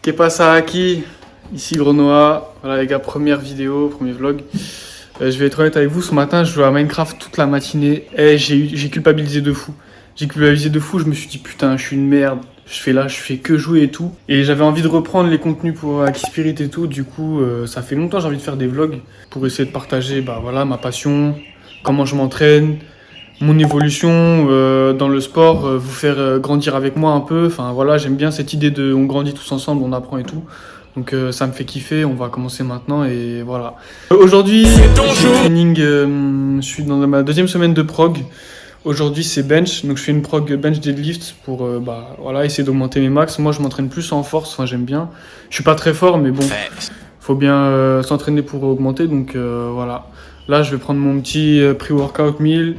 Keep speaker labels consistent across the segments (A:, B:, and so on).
A: Qu'est pasa Aki? Ici Grenoa, voilà les gars, première vidéo, premier vlog. Je vais être honnête avec vous, ce matin je jouais à Minecraft toute la matinée et j'ai culpabilisé de fou. J'ai culpabilisé de fou, je me suis dit putain je suis une merde, je fais que jouer et tout. Et j'avais envie de reprendre les contenus pour Aki Spirit et tout, du coup ça fait longtemps que j'ai envie de faire des vlogs pour essayer de partager voilà, ma passion, comment je m'entraîne, mon évolution dans le sport, vous faire grandir avec moi un peu. Enfin voilà, j'aime bien cette idée de on grandit tous ensemble, on apprend et tout. Donc ça me fait kiffer, on va commencer maintenant et voilà. Aujourd'hui, training, je suis dans ma deuxième semaine de prog. Aujourd'hui c'est bench, donc je fais une prog bench deadlift pour voilà, essayer d'augmenter mes max. Moi je m'entraîne plus en force, enfin j'aime bien. Je suis pas très fort mais bon, faut bien s'entraîner pour augmenter, donc voilà. Là je vais prendre mon petit pre-workout meal.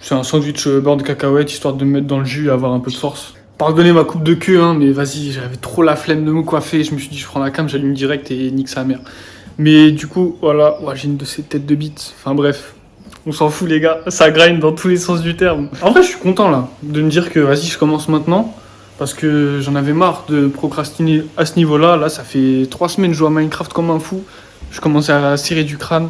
A: C'est un sandwich beurre de cacahuète, histoire de me mettre dans le jus et avoir un peu de force. Pardonnez ma coupe de queue, hein, mais vas-y, j'avais trop la flemme de me coiffer. Je me suis dit, je prends la cam, j'allume direct et nique sa mère. Mais du coup, voilà, ouais, j'ai une de ces têtes de bite. Enfin bref, on s'en fout les gars, ça grind dans tous les sens du terme. En vrai, je suis content là, de me dire que vas-y, je commence maintenant. Parce que j'en avais marre de procrastiner à ce niveau-là. Là, ça fait 3 semaines que je joue à Minecraft comme un fou. Je commençais à serrer du crâne.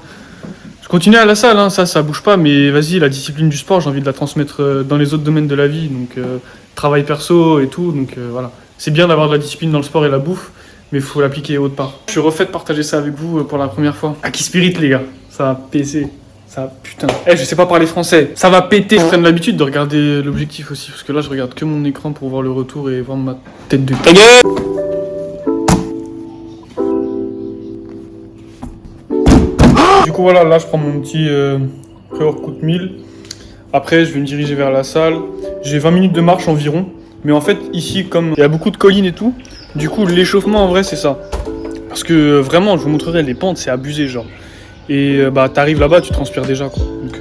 A: Continue à la salle, hein, ça bouge pas, mais vas-y, la discipline du sport, j'ai envie de la transmettre dans les autres domaines de la vie, donc travail perso et tout, donc voilà. C'est bien d'avoir de la discipline dans le sport et la bouffe, mais il faut l'appliquer autre part. Je suis refait de partager ça avec vous pour la première fois. Aki Spirit, les gars, ça va péter. Ça, putain. Je sais pas parler français, ça va péter. Je prenne l'habitude de regarder l'objectif aussi, parce que là, je regarde que mon écran pour voir le retour et voir ma tête de... Ta gueule! Du coup voilà, là je prends mon petit pré-workout meal. Après je vais me diriger vers la salle. J'ai 20 minutes de marche environ. Mais en fait ici comme il y a beaucoup de collines et tout, du coup l'échauffement en vrai c'est ça. Parce que vraiment je vous montrerai les pentes, c'est abusé genre. Et t'arrives là-bas, tu transpires déjà quoi. Donc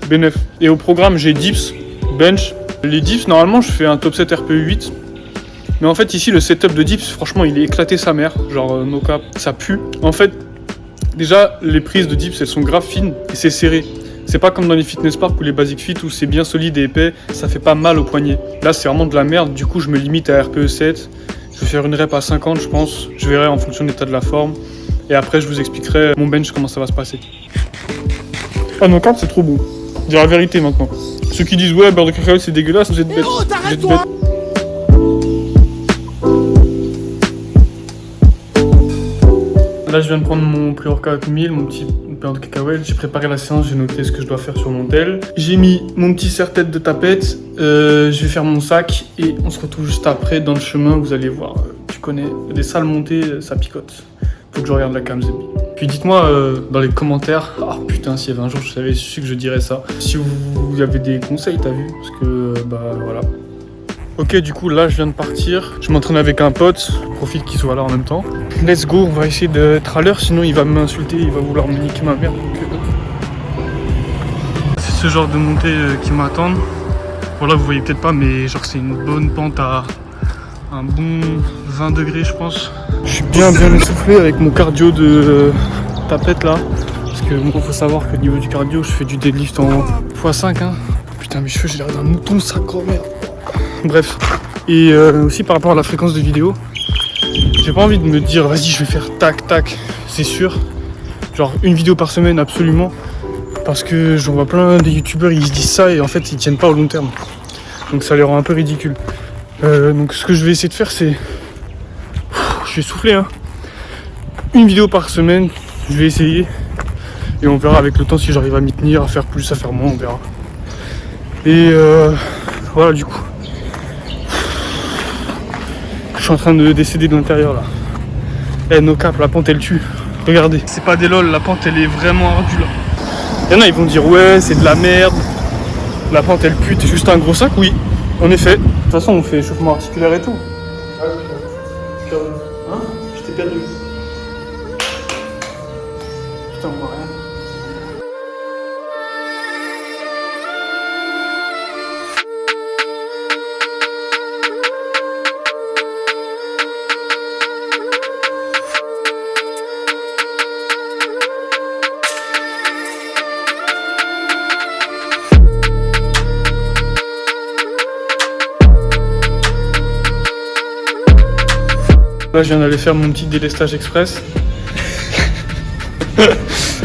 A: bénef. Et au programme j'ai dips, bench. Les dips normalement je fais un top 7 RPE 8. Mais en fait ici le setup de dips franchement il est éclaté sa mère. Genre no cap, ça pue. En fait déjà, les prises de dips, elles sont grave fines et c'est serré. C'est pas comme dans les fitness parks ou les basic fit où c'est bien solide et épais, ça fait pas mal au poignet. Là, c'est vraiment de la merde, du coup, je me limite à RPE 7. Je vais faire une rep à 50, je pense. Je verrai en fonction de l'état de la forme. Et après, je vous expliquerai mon bench, comment ça va se passer. Ah non, cap, c'est trop beau. Dire la vérité maintenant. Ceux qui disent, ouais, beurre de cacahuète, c'est dégueulasse, vous êtes bêtes. Vous êtes bêtes. Là, je viens de prendre mon pré-workout meal, mon petit beurre de cacahuète. J'ai préparé la séance, j'ai noté ce que je dois faire sur mon tel. J'ai mis mon petit serre-tête de tapette. Je vais faire mon sac et on se retrouve juste après dans le chemin. Vous allez voir, tu connais, des salles montées, ça picote. Faut que je regarde la cam, Zébi. Puis dites-moi dans les commentaires, ah putain, s'il y avait un jour, je savais su que je dirais ça. Si vous avez des conseils, t'as vu? Parce que, voilà. Ok, du coup, là, je viens de partir. Je m'entraîne avec un pote. Je profite qu'il soit là en même temps. Let's go, on va essayer d'être à l'heure, sinon il va m'insulter, il va vouloir me niquer ma mère. C'est ce genre de montée qui m'attendent. Voilà, vous voyez peut-être pas, mais genre c'est une bonne pente à un bon 20 degrés, je pense. Je suis bien essoufflé avec mon cardio de tapette là. Parce que moi, faut savoir que au niveau du cardio, je fais du deadlift en x5. Hein. Putain, mes cheveux, j'ai l'air d'un mouton sacré, merde. Bref, et aussi par rapport à la fréquence de vidéo, j'ai pas envie de me dire vas-y je vais faire tac tac, c'est sûr, genre une vidéo par semaine absolument, parce que j'en vois plein de youtubeurs ils se disent ça et en fait ils tiennent pas au long terme, donc ça les rend un peu ridicule. Donc ce que je vais essayer de faire c'est, je vais souffler hein, une vidéo par semaine, je vais essayer et on verra avec le temps si j'arrive à m'y tenir, à faire plus, à faire moins, on verra. Et voilà du coup. Je suis en train de décéder de l'intérieur là. No cap, la pente elle tue. Regardez, c'est pas des lol, la pente elle est vraiment ardue là. Y'en a ils vont dire ouais c'est de la merde. La pente elle pue, t'es juste un gros sac, oui. En effet. De toute façon on fait échauffement articulaire et tout. Hein? Je t'ai perdu. Putain on voit rien. Là, je viens d'aller faire mon petit délestage express.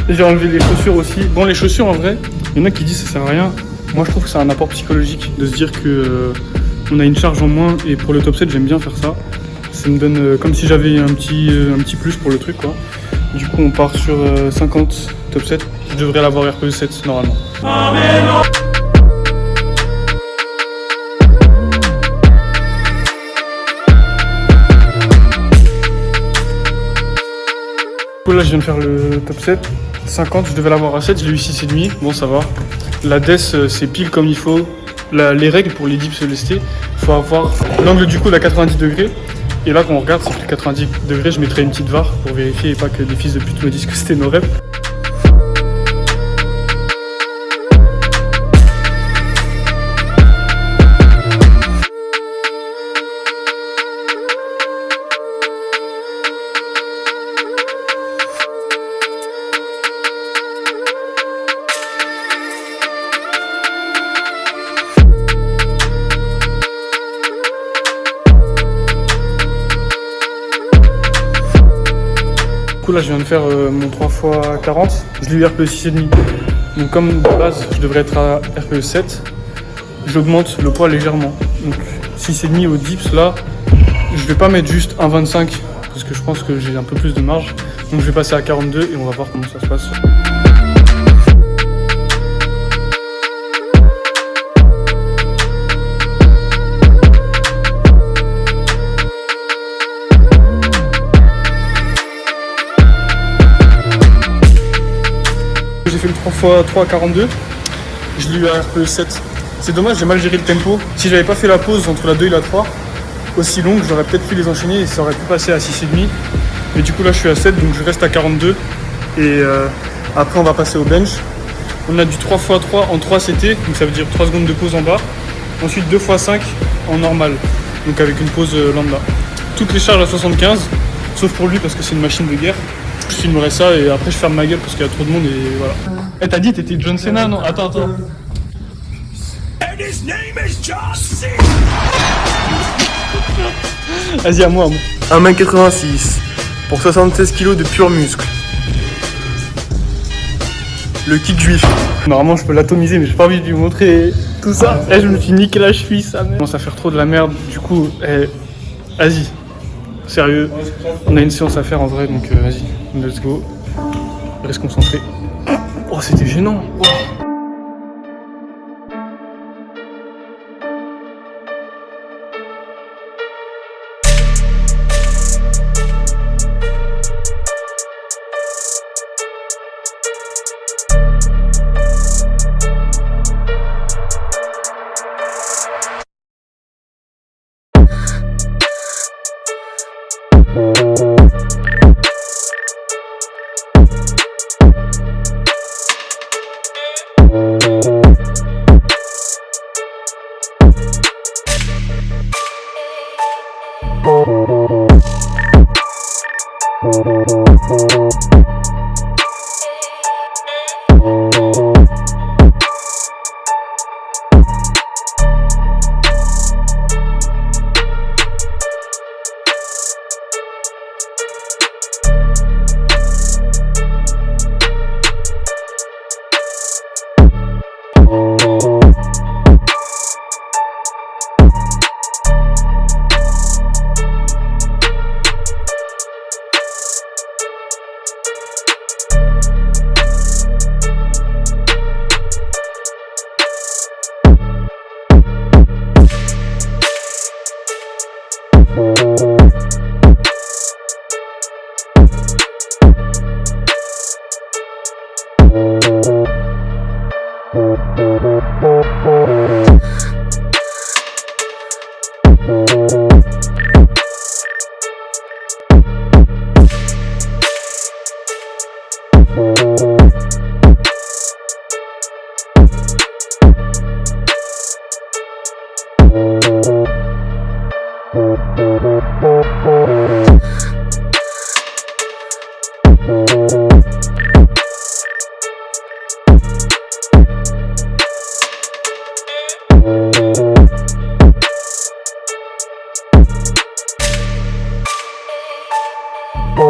A: J'ai enlevé les chaussures aussi. Bon, les chaussures, en vrai, il y en a qui disent que ça sert à rien. Moi, je trouve que c'est un apport psychologique de se dire que on a une charge en moins. Et pour le top 7, j'aime bien faire ça. Ça me donne comme si j'avais un petit plus pour le truc, quoi. Du coup, on part sur 50 top 7. Je devrais l'avoir RPE 7 normalement. Là, je viens de faire le top 7. 50, je devais l'avoir à 7, je l'ai eu 6,5. Bon, ça va. La DES, c'est pile comme il faut. Les règles pour les dips lestés, il faut avoir l'angle du coude à 90 degrés. Et là, quand on regarde, c'est plus 90 degrés. Je mettrai une petite VAR pour vérifier et pas que des fils de pute me disent que c'était nos reps. Là, je viens de faire mon 3x40, je l'ai eu RPE 6,5. Donc comme de base, je devrais être à RPE 7, j'augmente le poids légèrement. Donc 6,5 au dips, là, je vais pas mettre juste 1,25 parce que je pense que j'ai un peu plus de marge. Donc je vais passer à 42 et on va voir comment ça se passe. J'ai fait le 3x3 à 42, je l'ai eu à RPE 7. C'est dommage, j'ai mal géré le tempo. Si j'avais pas fait la pause entre la 2 et la 3, aussi longue, j'aurais peut-être pu les enchaîner et ça aurait pu passer à 6,5. Mais du coup là je suis à 7, donc je reste à 42. Et après on va passer au bench. On a du 3x3 en 3 CT, donc ça veut dire 3 secondes de pause en bas. Ensuite 2x5 en normal, donc avec une pause lambda. Toutes les charges à 75, sauf pour lui parce que c'est une machine de guerre. Je filmerai ça et après je ferme ma gueule parce qu'il y a trop de monde et voilà. Eh, t'as dit t'étais John Cena, non? Attends. Vas-y, à moi.
B: 1m86 pour 76 kg de pur muscle. Le kick juif.
A: Normalement je peux l'atomiser mais j'ai pas envie de lui montrer tout ça. Eh, je me suis niqué la cheville, ça merde. Ça fait trop de la merde, du coup, vas-y. Sérieux, on a une séance à faire en vrai, donc vas-y, let's go. Reste concentré. Oh, c'était gênant. Oh. Vas-y,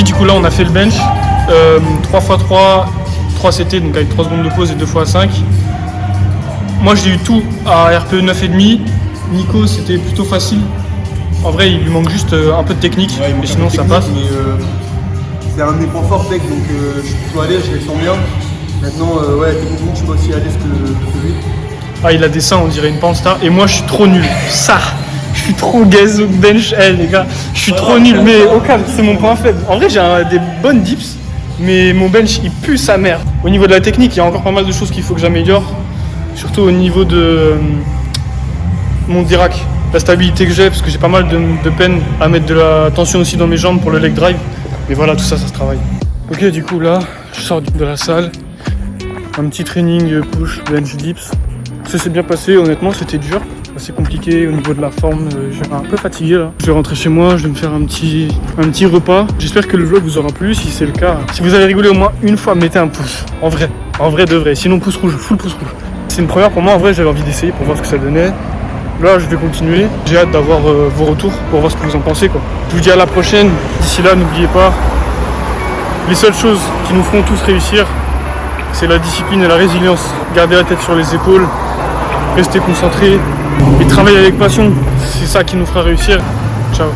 A: du coup là on a fait le bench, 3x3, 3 CT, donc avec 3 secondes de pause et 2x5. Moi j'ai eu tout à RPE 9,5. Nico c'était plutôt facile. En vrai il lui manque juste un peu de technique,
B: Ouais,
A: mais sinon ça passe.
B: C'est un de mes points forts, mec, donc je suis plutôt à l'aise, je les sens bien. Maintenant, ouais, techniquement, je suis pas aussi à l'aise que lui.
A: Ah il a des seins, on dirait une pornstar, et moi je suis trop nul. Ça, je suis trop gaze au bench, les gars, je suis trop nul, mais au calme, c'est mon point faible. En vrai j'ai des bonnes dips, mais mon bench il pue sa mère. Au niveau de la technique, il y a encore pas mal de choses qu'il faut que j'améliore, surtout au niveau de mon dirac, la stabilité que j'ai, parce que j'ai pas mal de peine à mettre de la tension aussi dans mes jambes pour le leg drive. Mais voilà, tout ça, ça se travaille. Ok, du coup là, je sors de la salle, un petit training push, bench, dips. Ça s'est bien passé, honnêtement, c'était dur. C'est compliqué au niveau de la forme, j'étais un peu fatigué là. Je vais rentrer chez moi, je vais me faire un petit repas. J'espère que le vlog vous aura plu, si c'est le cas. Si vous avez rigolé au moins une fois, mettez un pouce. En vrai de vrai. Sinon pouce rouge, full pouce rouge. C'est une première pour moi, en vrai j'avais envie d'essayer pour voir ce que ça donnait. Là je vais continuer, j'ai hâte d'avoir vos retours pour voir ce que vous en pensez quoi. Je vous dis à la prochaine, d'ici là n'oubliez pas, les seules choses qui nous feront tous réussir, c'est la discipline et la résilience. Gardez la tête sur les épaules, restez concentrés et travaillez avec passion. C'est ça qui nous fera réussir. Ciao.